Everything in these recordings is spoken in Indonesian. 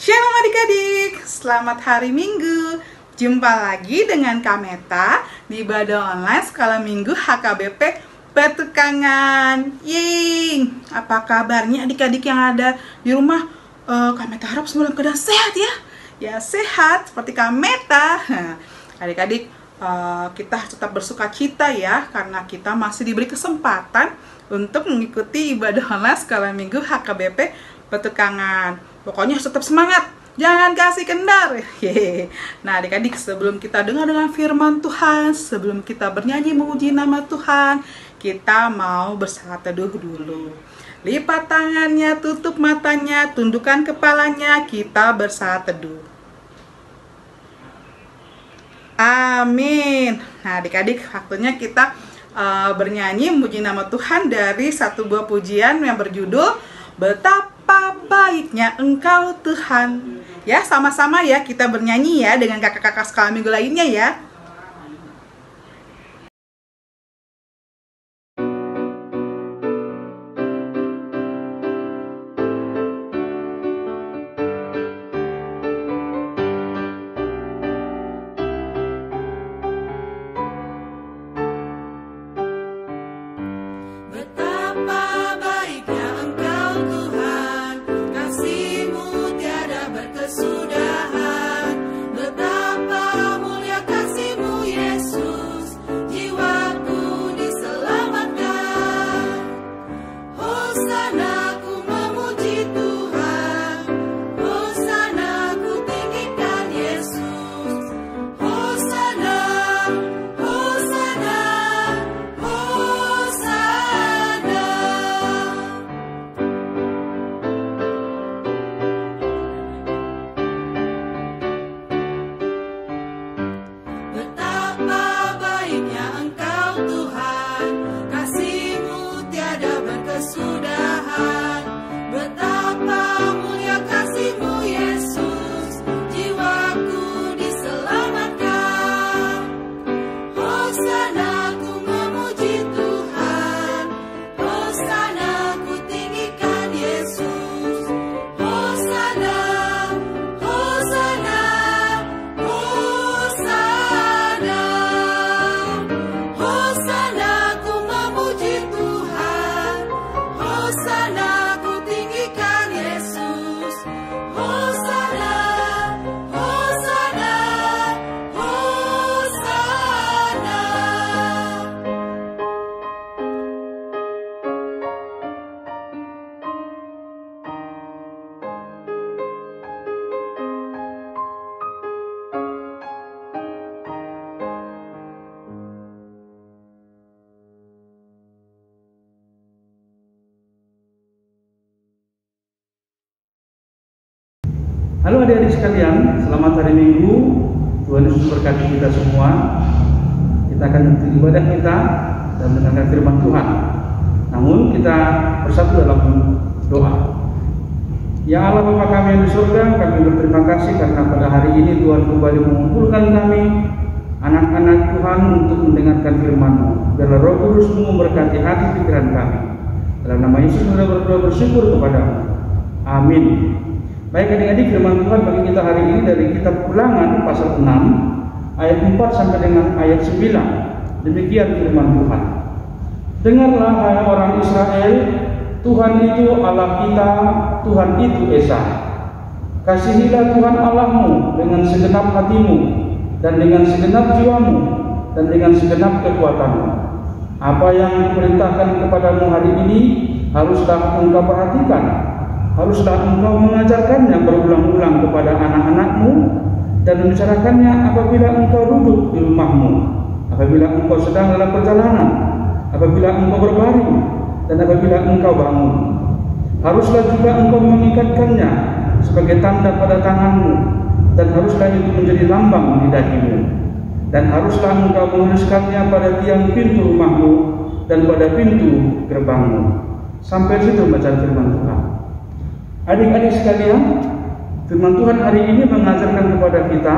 Shalom adik-adik, selamat hari Minggu. Jumpa lagi dengan Kak Meta di ibadah online skala Minggu HKBP Petukangan. Yeay, apa kabarnya adik-adik yang ada di rumah? Kak Meta harap semua dalam keadaan sehat ya. Ya sehat seperti Kak Meta. Adik-adik, kita tetap bersuka cita ya, karena kita masih diberi kesempatan untuk mengikuti ibadah online skala Minggu HKBP Petukangan. Pokoknya tetap semangat, jangan kasih kendar. Nah adik-adik, sebelum kita dengar dengan firman Tuhan, sebelum kita bernyanyi memuji nama Tuhan, kita mau bersaat teduh dulu. Lipat tangannya, tutup matanya, tundukkan kepalanya, kita bersaat teduh. Amin. Nah adik-adik, waktunya kita bernyanyi memuji nama Tuhan dari satu buah pujian yang berjudul Betapa baiknya Engkau Tuhan. Ya, sama-sama ya kita bernyanyi ya dengan kakak-kakak skala Minggu lainnya ya. Halo adik-adik sekalian, selamat hari Minggu. Tuhan Yesus berkati kita semua. Kita akan menuntut ibadah kita dan mendengarkan firman Tuhan. Namun kita bersatu dalam doa. Ya Allah Bapa kami yang di surga, kami berterima kasih karena pada hari ini Tuhan kembali mengumpulkan kami, anak-anak Tuhan, untuk mendengarkan firman-Mu. Biarlah Roh Kudus-Mu memberkati hati pikiran kami. Dalam nama Yesus kita berdoa bersyukur kepada-Mu. Amin. Baik adik-adik, firman Tuhan bagi kita hari ini dari kitab Ulangan pasal 6 ayat 4 sampai dengan ayat 9. Demikian firman Tuhan. Dengarlah hai orang Israel, Tuhan itu Allah kita, Tuhan itu Esa. Kasihilah Tuhan Allahmu dengan segenap hatimu, dan dengan segenap jiwamu, dan dengan segenap kekuatanmu. Apa yang diperintahkan kepadamu hari ini haruslah engkau perhatikan. Haruslah engkau mengajarkannya berulang-ulang kepada anak-anakmu dan membicarakannya apabila engkau duduk di rumahmu, apabila engkau sedang dalam perjalanan, apabila engkau berbaring, dan apabila engkau bangun. Haruslah juga engkau mengikatkannya sebagai tanda pada tanganmu, dan haruslah itu menjadi lambang di dahimu. Dan haruslah engkau menuliskannya pada tiang pintu rumahmu dan pada pintu gerbangmu. Sampai situ bacaan firman Tuhan. Adik-adik sekalian, firman Tuhan hari ini mengajarkan kepada kita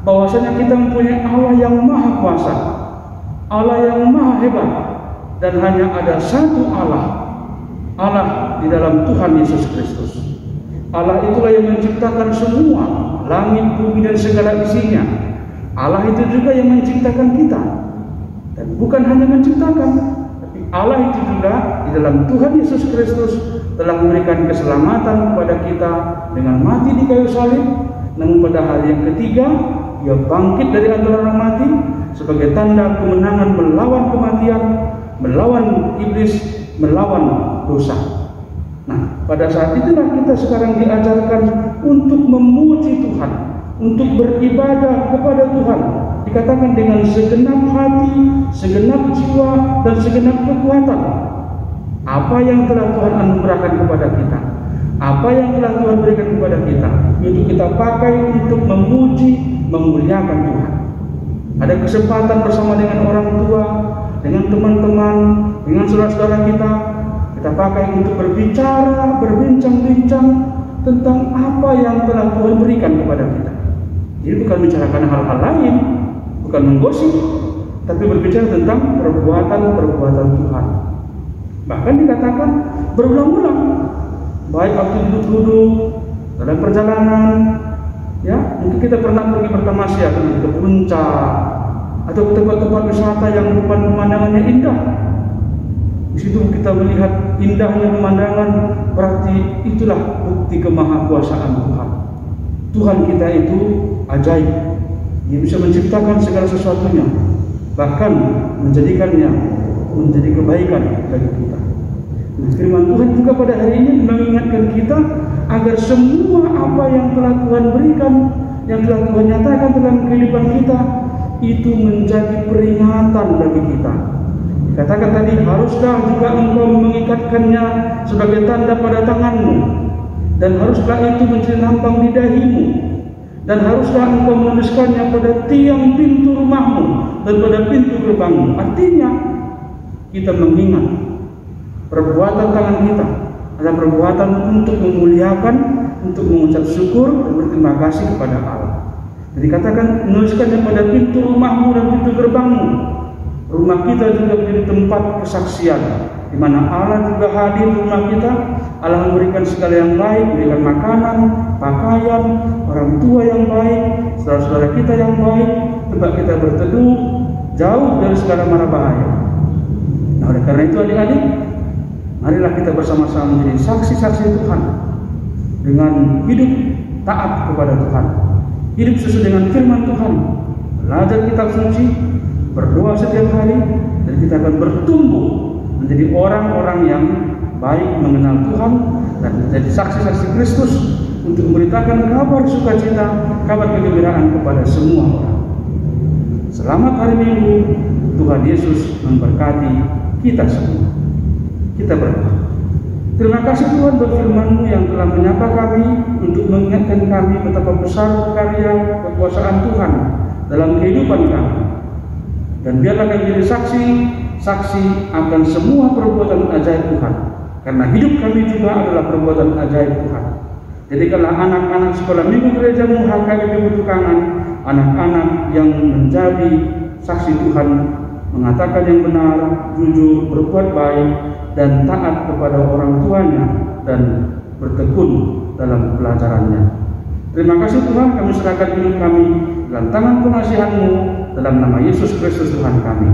bahwasanya kita mempunyai Allah yang maha kuasa, Allah yang maha hebat, dan hanya ada satu Allah, Allah di dalam Tuhan Yesus Kristus. Allah itulah yang menciptakan semua, langit, bumi, dan segala isinya. Allah itu juga yang menciptakan kita. Dan bukan hanya menciptakan, tapi Allah itu juga di dalam Tuhan Yesus Kristus telah memberikan keselamatan kepada kita dengan mati di kayu salib. Namun pada hari yang ketiga, Dia bangkit dari antara orang mati sebagai tanda kemenangan melawan kematian, melawan iblis, melawan dosa. Nah, pada saat itulah kita sekarang diajarkan untuk memuji Tuhan, untuk beribadah kepada Tuhan. Dikatakan dengan segenap hati, segenap jiwa, dan segenap kekuatan. Apa yang telah Tuhan anugerahkan kepada kita, apa yang telah Tuhan berikan kepada kita, itu kita pakai untuk memuji, memuliakan Tuhan. Ada kesempatan bersama dengan orang tua, dengan teman-teman, dengan saudara-saudara kita pakai untuk berbicara, berbincang-bincang tentang apa yang telah Tuhan berikan kepada kita. Jadi bukan bicarakan hal-hal lain, bukan menggosip, tapi berbicara tentang perbuatan-perbuatan Tuhan. Bahkan dikatakan berulang-ulang, baik waktu duduk-duduk, dalam perjalanan, ya, mungkin kita pernah pergi bertamasya ke puncak atau ke tempat-tempat wisata yang pemandangannya indah. Di situ kita melihat indahnya pemandangan, berarti itulah bukti kemahakuasaan Tuhan. Tuhan kita itu ajaib. Dia bisa menciptakan segala sesuatunya, bahkan menjadikannya menjadi kebaikan bagi kita. Nah, firman Tuhan juga pada hari ini mengingatkan kita agar semua apa yang telah Tuhan berikan, yang telah Tuhan nyatakan dalam kehidupan kita, itu menjadi peringatan bagi kita. Katakan tadi, haruskah juga engkau mengikatkannya sebagai tanda pada tanganmu, dan haruskah itu menjadi lambang di dahimu, dan haruskah engkau menuliskannya pada tiang pintu rumahmu dan pada pintu gerbangmu. Artinya, kita mengingat perbuatan tangan kita adalah perbuatan untuk memuliakan, untuk mengucap syukur dan berterima kasih kepada Allah. Jadi katakan, menuliskannya pada pintu rumahmu dan pintu gerbangmu. Rumah kita juga menjadi tempat kesaksian, di mana Allah juga hadir di rumah kita. Allah memberikan segala yang baik, memberikan makanan, pakaian, orang tua yang baik, saudara-saudara kita yang baik, tempat kita berteduh, jauh dari segala mara bahaya. Nah, oleh karena itu adik-adik, marilah kita bersama-sama menjadi saksi-saksi Tuhan dengan hidup taat kepada Tuhan, hidup sesuai dengan firman Tuhan, belajar kitab suci, berdoa setiap hari, dan kita akan bertumbuh menjadi orang-orang yang baik mengenal Tuhan dan menjadi saksi-saksi Kristus untuk memberitakan kabar sukacita, kabar kegembiraan kepada semua orang. Selamat hari Minggu. Tuhan Yesus memberkati kita semua. Kita berdoa. Terima kasih Tuhan buat firman-Mu yang telah menyapa kami untuk mengingatkan kami betapa besar karya kekuasaan Tuhan dalam kehidupan kami. Dan biarlah kami menjadi saksi akan semua perbuatan ajaib Tuhan. Karena hidup kami juga adalah perbuatan ajaib Tuhan. Jadikanlah anak-anak sekolah minggu gereja-Mu HKBP Petukangan, anak-anak yang menjadi saksi Tuhan, mengatakan yang benar, jujur, berbuat baik, dan taat kepada orang tuanya, dan bertekun dalam pelajarannya. Terima kasih Tuhan, kami serahkan hidup kami dalam tangan pengasihan-Mu, dalam nama Yesus Kristus Tuhan kami.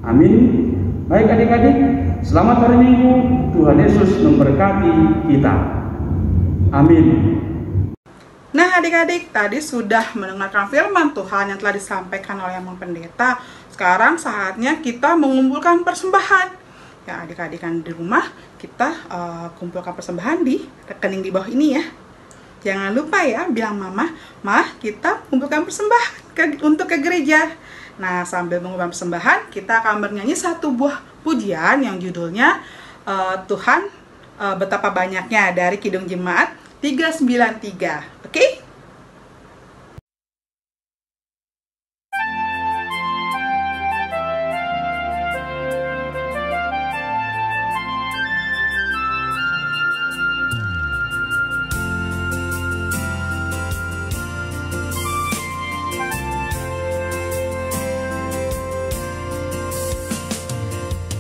Amin. Baik adik-adik, selamat hari Minggu. Tuhan Yesus memberkati kita. Amin. Nah adik-adik, tadi sudah mendengarkan firman Tuhan yang telah disampaikan oleh Mang Pendeta. Sekarang saatnya kita mengumpulkan persembahan. Ya adik-adik kan di rumah, kita kumpulkan persembahan di rekening di bawah ini ya. Jangan lupa ya, bilang mama, kita kumpulkan persembahan untuk ke gereja. Nah, sambil mengumpulkan persembahan, kita akan bernyanyi satu buah pujian yang judulnya Tuhan Betapa Banyaknya dari Kidung Jemaat 393. Oke?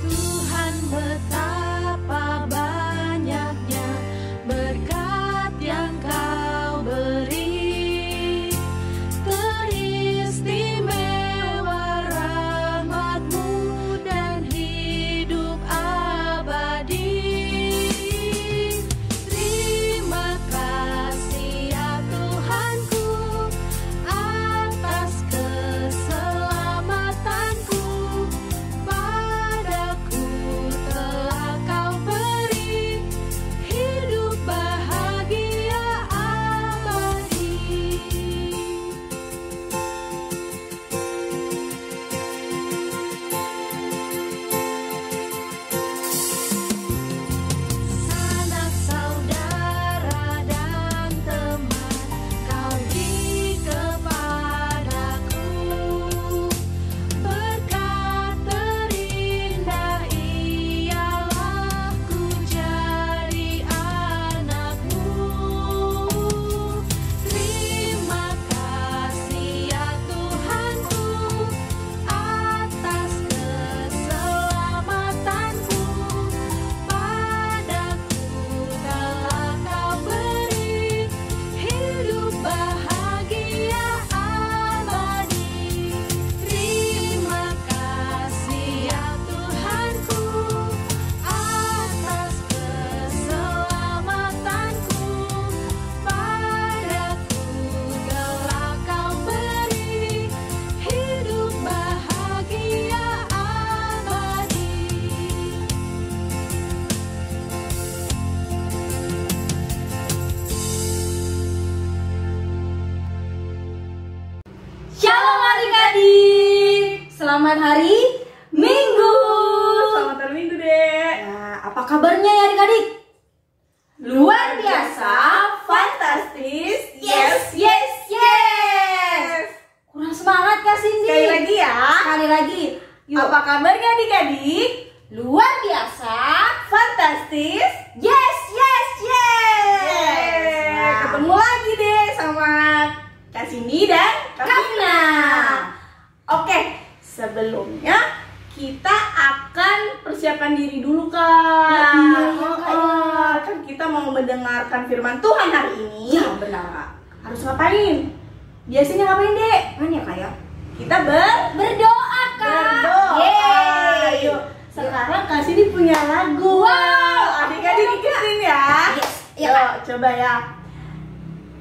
Tuhan betapa banyaknya berkat Selamat hari Minggu. Selamat hari Minggu, Dek. Nah, apa kabarnya ya adik-adik? Luar biasa, fantastis, yes, yes, yes. Kurang semangat Kak Cindy. Sekali lagi ya. Sekali lagi. Yuk. Apa kabarnya adik-adik? Luar biasa, Fantastis, yes, yes, yes. yes. Ketemu lagi deh sama Kak Cindy dan Kak Vina. Oke, sebelumnya kita akan persiapkan diri dulu, Kak. Kan kita mau mendengarkan firman Tuhan hari ini. Ya benar Kak. Harus ngapain? Biasanya ngapain, Dek? Mana ya Kak ya? Kita Berdoa Kak. berdoa. Yeay. Ayo, sekarang Kak Cindy punya lagu. Wow. Adik-adik ikutin ya. Yes. Iya, Yuk, Kak. coba ya.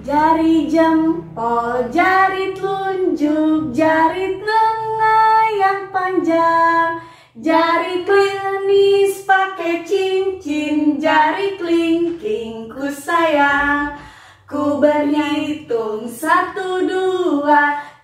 Jari jempol, jari telunjuk, jari tengah yang panjang, jari klinis pakai cincin, jari kelingking ku sayang. Ku berhitung 1, 2,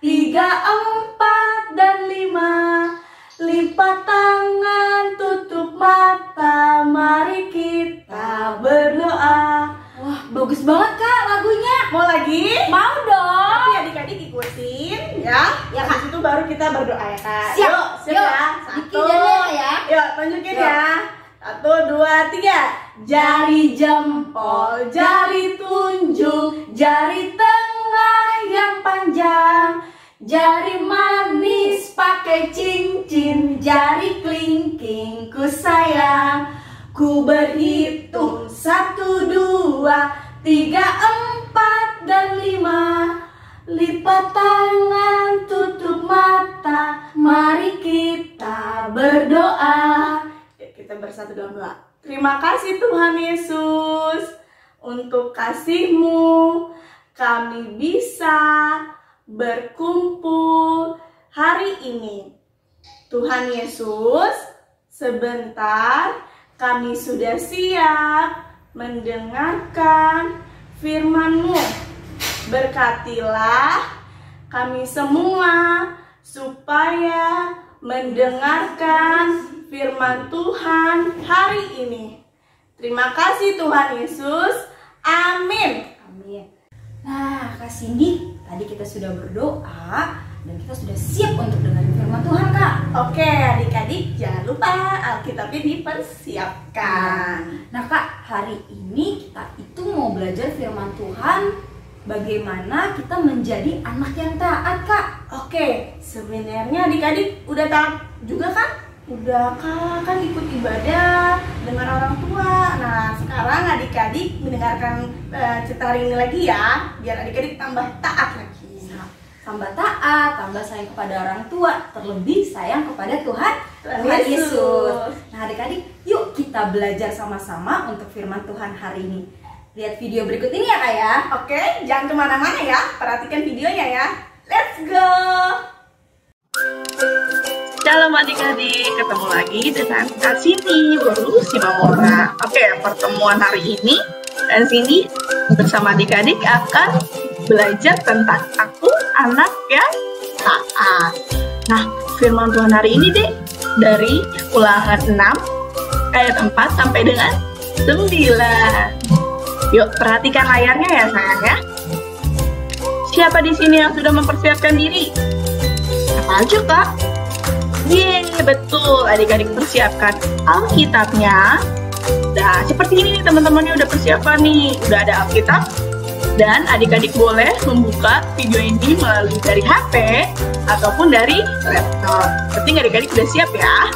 3, 4, dan 5. Lipat tangan, tutup mata, mari kita berdoa. Wah, bagus banget Kak lagunya. Mau lagi? Mau dong. Tapi adik-adik ikutin ya. Ya, Kak. Habis itu baru kita berdoa ya, Kak. Siap. Yuk, siap Yuk. ya. Bikin jadinya ya. Yuk, tunjukin Yuk. ya. 1, 2, 3. Jari jempol, jari tunjuk, jari tengah yang panjang, jari manis pakai cincin, jari kelingking ku sayang. Ku berhitung 1, 2, 3, 4, dan 5. Lipat tangan, tutup mata, mari kita berdoa. Yuk, kita bersatu dalam doa. Terima kasih Tuhan Yesus, untuk kasih-Mu kami bisa berkumpul hari ini. Tuhan Yesus, sebentar kami sudah siap mendengarkan firman-Mu. Berkatilah kami semua supaya mendengarkan firman Tuhan hari ini. Terima kasih Tuhan Yesus. Amin. Amin. Nah, Kak Cindy, tadi kita sudah berdoa dan kita sudah siap untuk dengerin firman Tuhan, Kak. Oke, adik-adik, jangan lupa Alkitabnya dipersiapkan. Nah, Kak, hari ini kita itu mau belajar firman Tuhan, bagaimana kita menjadi anak yang taat, Kak. Oke, sebenarnya adik-adik udah taat juga kan? Udah kan ikut ibadah dengan orang tua. Nah, sekarang adik-adik mendengarkan cerita hari ini lagi ya, biar adik-adik tambah taat lagi. Tambah taat, tambah sayang kepada orang tua, terlebih sayang kepada Tuhan Yesus. Yesus. Nah, adik-adik, yuk kita belajar sama-sama untuk firman Tuhan hari ini. Lihat video berikut ini ya, Kak ya. Oke, jangan kemana-mana ya, perhatikan videonya ya. Let's go! Shalom adik-adik, ketemu lagi dengan Kak Cindy Guru Simamora. Oke, pertemuan hari ini Kak Cindy bersama adik-adik akan belajar tentang aku anak yang taat. Nah, firman Tuhan hari ini deh dari Ulangan 6 ayat 4 sampai dengan 9. Yuk, perhatikan layarnya ya sayang ya. Siapa di sini yang sudah mempersiapkan diri? Apa aja, Kak? Yeay, betul. Adik-adik persiapkan Alkitabnya. Nah, seperti ini nih teman-temannya udah persiapan nih. Udah ada Alkitab. Dan adik-adik boleh membuka video ini melalui dari HP ataupun dari laptop. Penting adik-adik udah siap ya.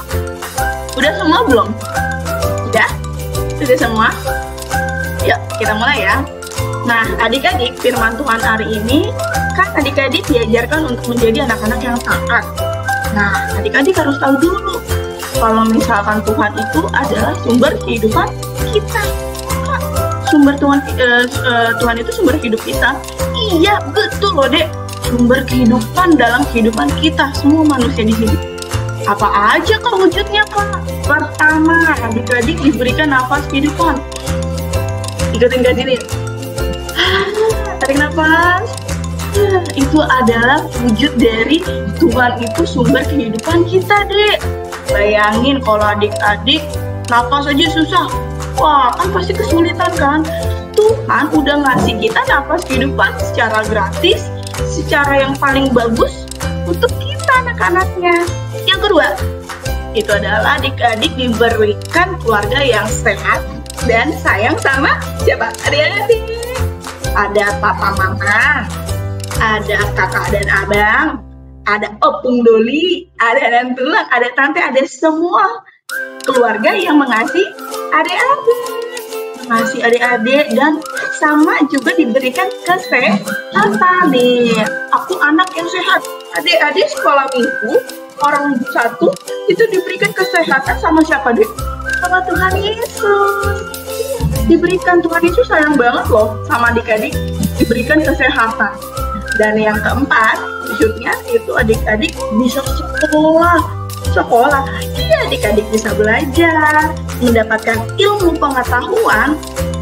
Udah semua belum? Udah? Sudah semua? Yuk, kita mulai ya. Nah, adik-adik, firman Tuhan hari ini kan adik-adik diajarkan untuk menjadi anak-anak yang taat. Nah, adik-adik harus tahu dulu kalau misalkan Tuhan itu adalah sumber kehidupan kita. Kak, sumber Tuhan itu sumber hidup kita. Iya, betul loh, Dek. Sumber kehidupan dalam kehidupan kita, semua manusia di sini. Apa aja Kak wujudnya, Kak? Pertama, adik-adik diberikan nafas kehidupan. Ikutin Kak Cindy. Tarik nafas. Itu adalah wujud dari Tuhan itu sumber kehidupan kita, Dek. Bayangin kalau adik-adik napas aja susah. Wah, kan pasti kesulitan kan? Tuhan udah ngasih kita napas kehidupan secara gratis, secara yang paling bagus untuk kita anak-anaknya. Yang kedua, itu adalah adik-adik diberikan keluarga yang sehat dan sayang sama siapa? Adik-adik. Ada papa mama, ada kakak dan abang, ada opung doli, ada dan tulang, ada tante, ada semua keluarga yang mengasihi adik-adik, mengasihi adik-adik, dan sama juga diberikan kesehatan nih. Aku anak yang sehat, adik-adik sekolah minggu orang satu itu diberikan kesehatan sama siapa, Dek? Sama Tuhan Yesus. Diberikan, Tuhan Yesus sayang banget loh sama adik-adik, diberikan kesehatan. Dan yang keempat, wujudnya itu adik-adik bisa sekolah. Iya, adik-adik bisa belajar, mendapatkan ilmu pengetahuan,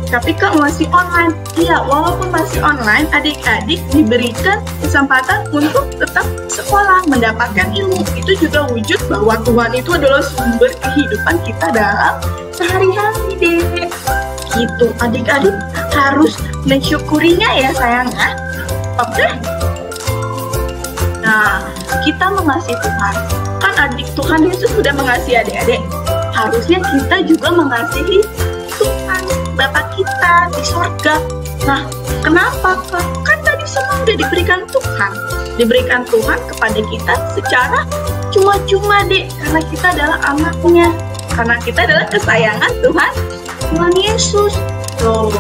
tapi kok masih online. Iya, walaupun masih online, adik-adik diberikan kesempatan untuk tetap sekolah, mendapatkan ilmu. Itu juga wujud bahwa Tuhan itu adalah sumber kehidupan kita dalam sehari-hari, Dek. Gitu, adik-adik harus mensyukurinya ya sayangnya. Oke? Nah, kita mengasihi Tuhan. Kan adik Tuhan Yesus sudah mengasihi adik-adik. Harusnya kita juga mengasihi Tuhan, Bapa kita di sorga. Nah, kenapa? Kan tadi semua udah diberikan Tuhan. Diberikan Tuhan kepada kita secara cuma-cuma, Dek. Karena kita adalah anaknya. Karena kita adalah kesayangan Tuhan Yesus. Loh,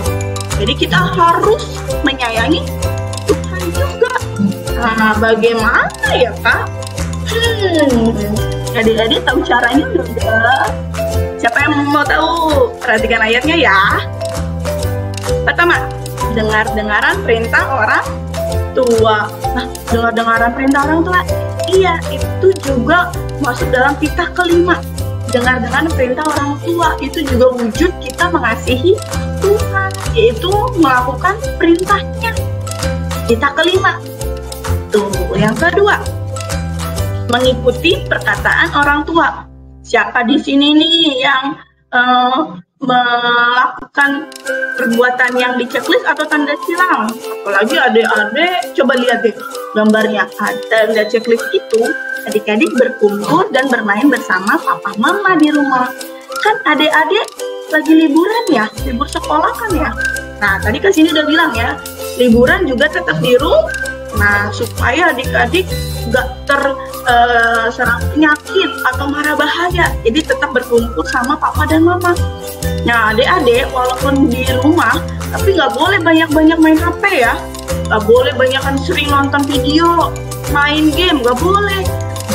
jadi kita harus menyayangi Tuhan juga. Nah, bagaimana ya, Kak? Adik-adik tahu caranya juga? Siapa yang mau tahu? Perhatikan ayatnya ya. Pertama, dengar-dengaran perintah orang tua. Nah, dengar-dengaran perintah orang tua, iya, itu juga masuk dalam titah kelima. Dengar-dengar perintah orang tua, itu juga wujud kita mengasihi Tuhan, yaitu melakukan perintahnya. Titah kelima. Tuh, yang kedua, mengikuti perkataan orang tua. Siapa di sini nih yang melakukan perbuatan yang di checklist atau tanda silang? Apalagi adik-adik, coba lihat deh gambarnya. Tanda checklist itu adik-adik berkumpul dan bermain bersama papa mama di rumah. Kan adik-adik lagi liburan ya, libur sekolah kan ya. Nah, tadi ke sini udah bilang ya, liburan juga tetap di rumah. Nah, supaya adik-adik nggak terserang penyakit atau mara bahaya, jadi tetap berkumpul sama papa dan mama. Nah, adik-adik walaupun di rumah, tapi nggak boleh banyak-banyak main HP ya, nggak boleh banyakan sering nonton video, main game, nggak boleh.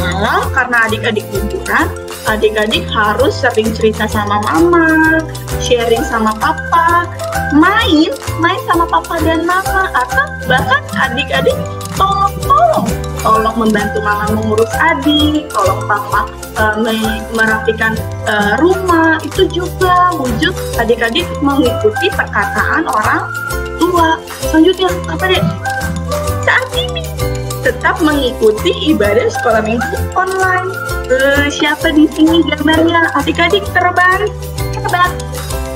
Malah karena adik-adik liburan, adik-adik harus sering cerita sama mama, sharing sama papa, main sama papa dan mama, atau bahkan adik-adik tolong membantu mama mengurus adik, tolong papa merapikan rumah. Itu juga wujud adik-adik mengikuti perkataan orang tua. Selanjutnya apa, Dek? Saat ini tetap mengikuti ibadah sekolah minggu online. Siapa di sini gambarnya? Adik-adik terbaik.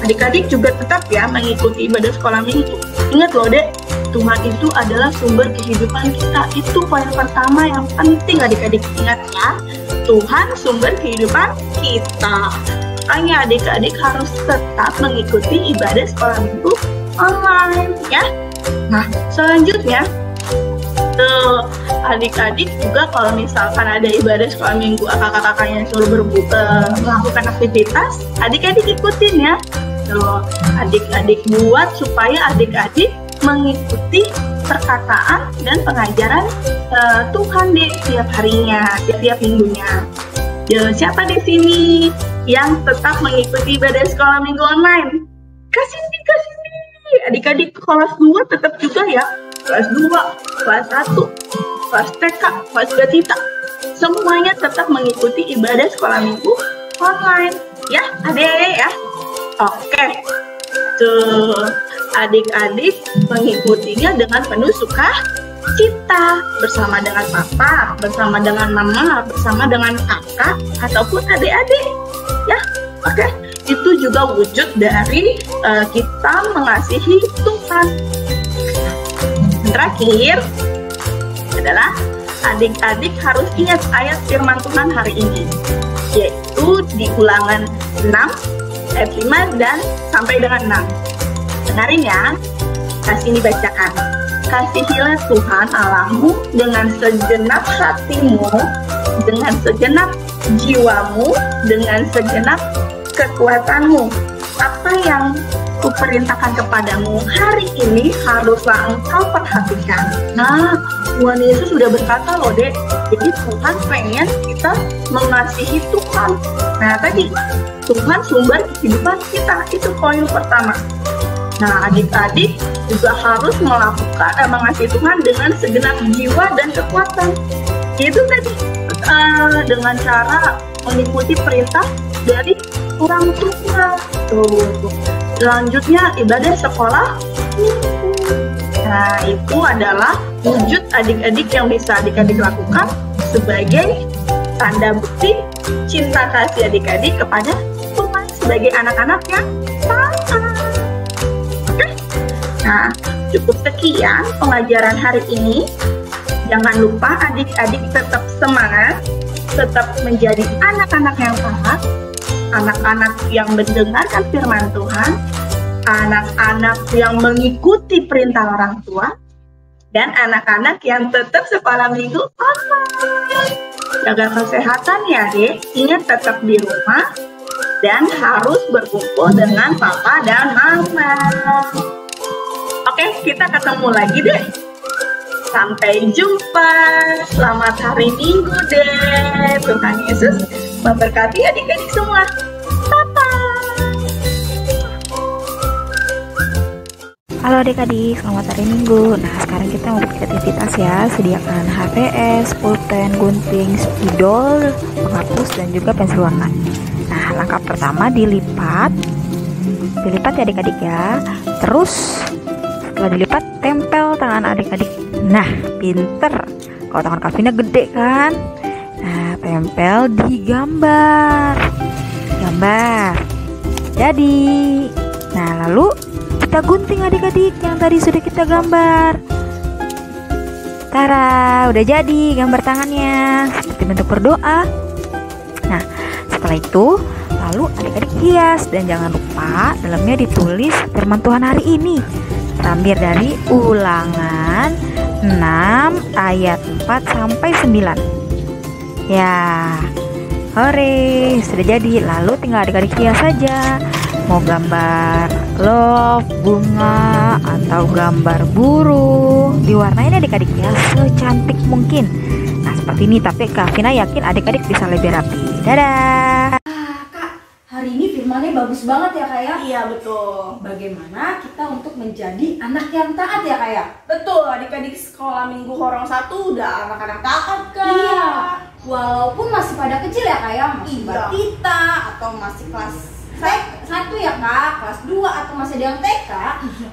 Adik-adik juga tetap ya mengikuti ibadah sekolah minggu. Ingat loh, Dek, Tuhan itu adalah sumber kehidupan kita. Itu poin pertama yang penting adik-adik ingat ya. Tuhan sumber kehidupan kita. Makanya adik-adik harus tetap mengikuti ibadah sekolah minggu online ya. Nah, selanjutnya adik-adik juga kalau misalkan ada ibadah sekolah minggu, kakak-kakaknya suruh melakukan aktivitas, adik-adik ikutin ya. Adik-adik buat supaya adik-adik mengikuti perkataan dan pengajaran Tuhan di setiap harinya, setiap minggunya. Siapa di sini yang tetap mengikuti ibadah sekolah minggu online? Kasih adik-adik kelas 2 tetap juga ya. Kelas 2, kelas 1, kelas TK, kelas batita, semuanya tetap mengikuti ibadah sekolah minggu online ya, adik ya. Oke, tuh adik-adik mengikutinya dengan penuh kita bersama dengan papa, bersama dengan mama, bersama dengan kakak ataupun adik-adik. Ya, oke. Itu juga wujud dari kita mengasihi Tuhan. Terakhir adalah adik-adik harus ingat ayat firman Tuhan hari ini, yaitu di Ulangan 6 ayat 5 dan sampai dengan 6. Dengarin ya, kasih dibacakan. Kasihilah Tuhan Allahmu dengan segenap hatimu, dengan segenap jiwamu, dengan segenap kekuatanmu. Apa yang kuperintahkan kepadamu hari ini haruslah engkau perhatikan. Nah, Tuhan Yesus sudah berkata loh dek, jadi Tuhan pengen kita mengasihi Tuhan. Nah tadi, Tuhan sumber kehidupan kita, itu poin pertama. Nah adik-adik juga harus melakukan dan mengasihi Tuhan dengan segenap jiwa dan kekuatan. Itu tadi, dengan cara mengikuti perintah dari orang tua. Selanjutnya ibadah sekolah minggu. Nah itu adalah wujud adik-adik yang bisa adik-adik lakukan sebagai tanda bukti cinta kasih adik-adik kepada Tuhan sebagai anak-anak yang taat. Oke? Nah cukup sekian pengajaran hari ini. Jangan lupa adik-adik tetap semangat, tetap menjadi anak-anak yang taat, anak-anak yang mendengarkan firman Tuhan, anak-anak yang mengikuti perintah orang tua, dan anak-anak yang tetap sekolah minggu online. Jaga kesehatan ya dek, ingat tetap di rumah dan harus berkumpul dengan papa dan mama. Oke, kita ketemu lagi deh. Sampai jumpa. Selamat hari Minggu deh. Tuhan Yesus memberkati adik-adik semua. Halo adik-adik, selamat hari Minggu. Nah sekarang kita mau bikin aktivitas ya. Sediakan HVS, pulpen, gunting, spidol, penghapus dan juga pensil warna. Nah langkah pertama dilipat ya adik-adik ya. Terus setelah dilipat tempel tangan adik-adik. Nah pinter, kalau tangan Kavina gede kan. Nah tempel di gambar jadi. Nah lalu kita gunting adik-adik yang tadi sudah kita gambar. Tara, udah jadi gambar tangannya seperti bentuk berdoa. Nah setelah itu lalu adik-adik hias dan jangan lupa dalamnya ditulis firman Tuhan hari ini. Terambil dari Ulangan 6 ayat 4 sampai 9. Ya, hore, sudah jadi. Lalu tinggal adik-adik hias saja. Mau gambar love, bunga, atau gambar burung, diwarnain adik-adik ya secantik mungkin. Nah seperti ini, tapi Kavina yakin adik-adik bisa lebih rapi. Dadah. Kak, hari ini firmannya bagus banget ya Kak ya? Iya betul. Bagaimana kita untuk menjadi anak yang taat ya Kak ya? Betul, adik-adik sekolah minggu Horong 1 udah anak-anak taat Kak. Iya. Walaupun masih pada kecil ya Kak ya, masih Iya. batita atau masih kelas 1 ya Kak, kelas 2 atau masih ada yang TK,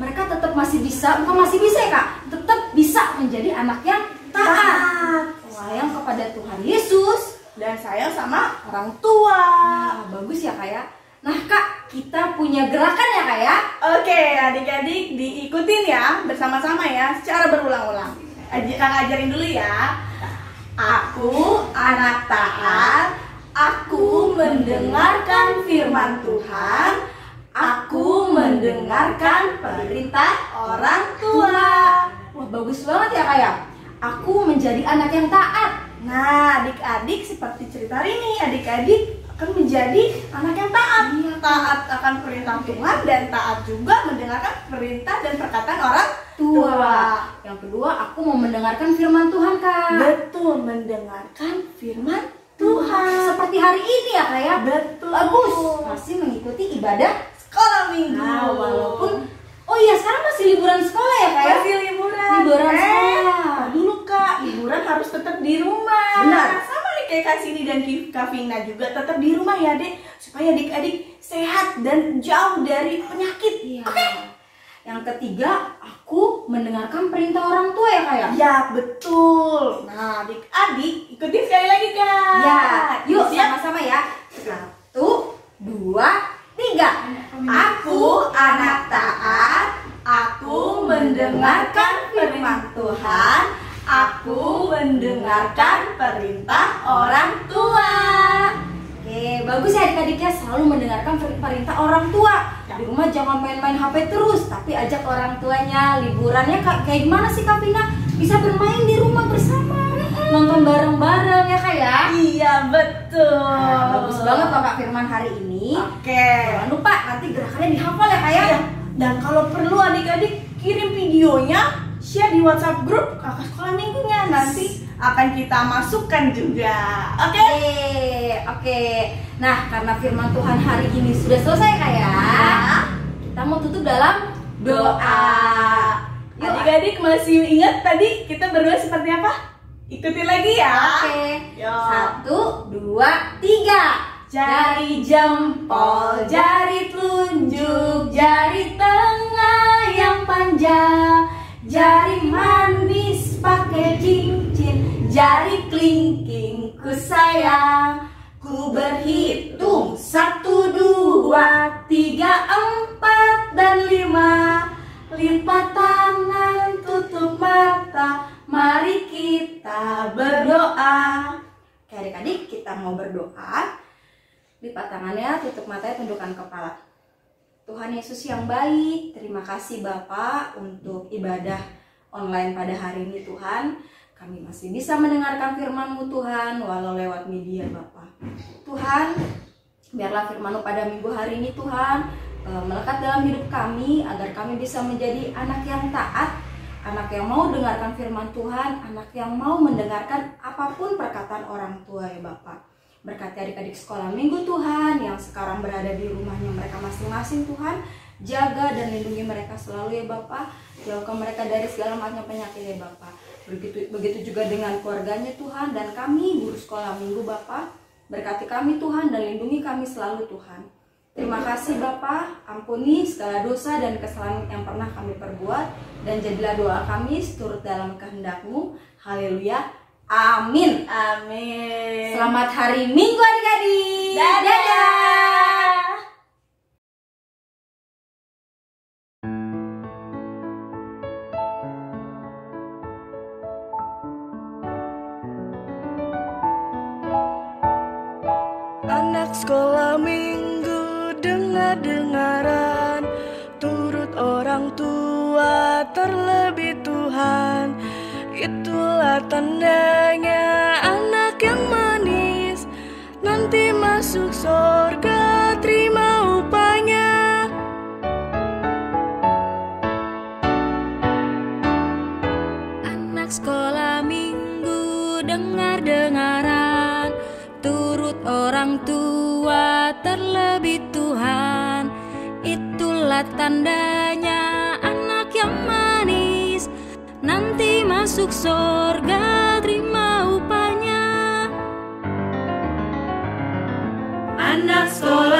mereka tetap masih bisa, bukan masih bisa ya Kak, tetap bisa menjadi anak yang taat, sayang kepada Tuhan Yesus Dan sayang sama orang tua. Nah, bagus ya Kak ya. Nah Kak, kita punya gerakan ya Kak ya. Oke, adik-adik diikutin ya bersama-sama ya secara berulang-ulang. Kakak ajarin dulu ya. Aku anak taat, aku mendengarkan firman Tuhan, aku mendengarkan perintah orang tua. Wah bagus banget ya Kak ya. Aku menjadi anak yang taat. Nah, adik-adik seperti cerita ini, adik-adik akan menjadi anak yang taat. Taat akan perintah Tuhan dan taat juga mendengarkan perintah dan perkataan orang tua. Yang kedua, aku mau mendengarkan firman Tuhan Kak. Betul, mendengarkan firman Tuhan. Seperti hari ini ya Kak ya. Betul. Bagus. Masih mengikuti ibadah Sekolah minggu. Nah, walaupun sekarang masih liburan sekolah ya Kak ya? Masih liburan. Liburan sekolah. Dulu Kak, liburan harus tetap di rumah. Benar. Sama nih kayak Kak Sini dan Kavina juga tetap di rumah ya Dek, supaya adik-adik sehat dan jauh dari penyakit. Iya. Oke? Yang ketiga, aku mendengarkan perintah orang tua ya Kak ya? Ya, betul. Nah, adik-adik ikutin sekali lagi Kak. Ya, yuk Siap? sama-sama ya. 1, 2, 3. Aku anak taat, aku mendengarkan firman Tuhan, aku mendengarkan perintah orang tua. Oke, bagus ya adik-adiknya, selalu mendengarkan perintah orang tua. Di rumah jangan main-main HP terus, tapi ajak orang tuanya. Liburannya kayak gimana sih Kak Vina? Bisa bermain di rumah bersama, nonton bareng-bareng ya Kak ya? Iya, betul. Nah, bagus banget loh Kak Firman hari ini. Oke. Jangan lupa nanti gerakannya dihafal ya Kak ya? Iya. Dan kalau perlu adik-adik kirim videonya, share di WhatsApp grup Kakak Sekolah Minggunya. Nanti akan kita masukkan juga. Oke? Oke. Nah, karena firman Tuhan hari ini sudah selesai Kak ya, kita mau tutup dalam doa. Yuk, Adik-adik masih ingat tadi kita berdua seperti apa? Ikutin lagi ya. Oke. Yuk. 1, 2, 3. Jari jempol, jari telunjuk, jari tengah yang panjang, jari manis pakai cincin, jari kelingking ku sayang. Ku berhitung 1, 2, 3, 4 dan 5. Lipat tangan, tutup mata, mari kita berdoa. Oke adik-adik, kita mau berdoa. Lipat tangannya, tutup matanya, tundukkan kepala. Tuhan Yesus yang baik, terima kasih Bapak untuk ibadah online pada hari ini Tuhan. Kami masih bisa mendengarkan firman-Mu Tuhan, walau lewat media Bapak. Tuhan, biarlah firman-Mu pada minggu hari ini Tuhan melekat dalam hidup kami, agar kami bisa menjadi anak yang taat, anak yang mau dengarkan firman Tuhan, anak yang mau mendengarkan apapun perkataan orang tua ya Bapak. Berkati adik-adik sekolah minggu Tuhan yang sekarang berada di rumahnya mereka masing-masing Tuhan. Jaga dan lindungi mereka selalu ya Bapak. Jauhkan mereka dari segala macam penyakit ya Bapak. Begitu juga dengan keluarganya Tuhan dan kami guru sekolah minggu Bapak. Berkati kami Tuhan dan lindungi kami selalu Tuhan. Terima kasih Bapak, ampuni segala dosa dan kesalahan yang pernah kami perbuat. Dan jadilah doa kami seturut dalam kehendak-Mu. Haleluya. Amin. Amin. Selamat hari Minggu adik-adik. Dadah. Anak sekolah minggu dengar-dengaran, turut orang tua terlebih Tuhan. Itulah tandanya anak yang manis, nanti masuk surga terima upahnya. Anak sekolah minggu dengar-dengaran, turut orang tua terlebih Tuhan. Itulah tandanya anak yang manis, nanti masuk surga terima upahnya. Anak sekolah